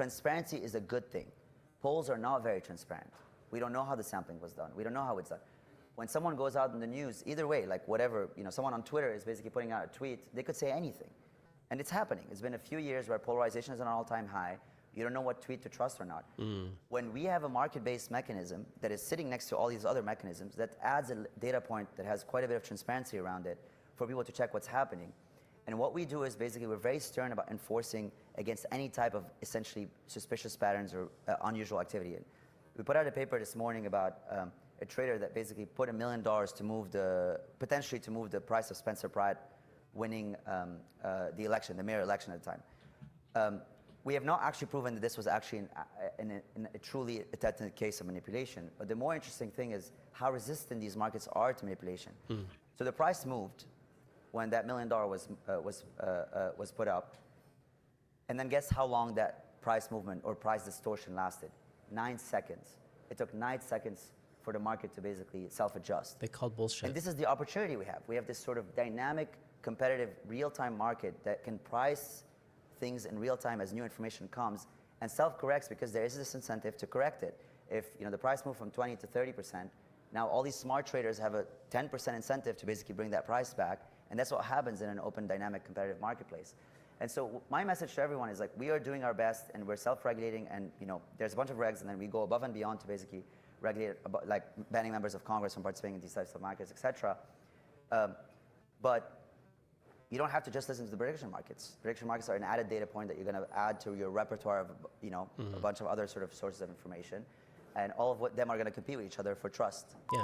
transparency is a good thing. Polls are not very transparent. We don't know how the sampling was done. We don't know how it's done. When someone goes out in the news, either way, like whatever, someone on Twitter is basically putting out a tweet, they could say anything. And it's happening. It's been a few years where polarization is at an all-time high. You don't know what tweet to trust or not. When we have a market-based mechanism that is sitting next to all these other mechanisms that adds a data point that has quite a bit of transparency around it for people to check what's happening. And what we do is basically we're very stern about enforcing against any type of essentially suspicious patterns or unusual activity. We put out a paper this morning about a trader that basically put $1 million to move potentially to move the price of Spencer Pratt winning the election, the mayor election at the time. We have not actually proven that this was actually in a truly attempted case of manipulation. But the more interesting thing is how resistant these markets are to manipulation. So the price moved when that $1 million was put up. And then guess how long that price movement or price distortion lasted? 9 seconds. It took 9 seconds for the market to basically self-adjust. They called bullshit. And this is the opportunity we have. We have this sort of dynamic, competitive, real-time market that can price things in real time as new information comes and self-corrects because there is this incentive to correct it. If the price moved from 20 to 30%, now all these smart traders have a 10% incentive to basically bring that price back, and that's what happens in an open, dynamic, competitive marketplace. And so my message to everyone is like, we are doing our best and we're self-regulating, and there's a bunch of regs, and then we go above and beyond to basically regulate, like banning members of Congress from participating in these types of markets, etc. But you don't have to just listen to the prediction markets. Prediction markets are an added data point that you're going to add to your repertoire of a bunch of other sort of sources of information, and all of them are going to compete with each other for trust. Yeah.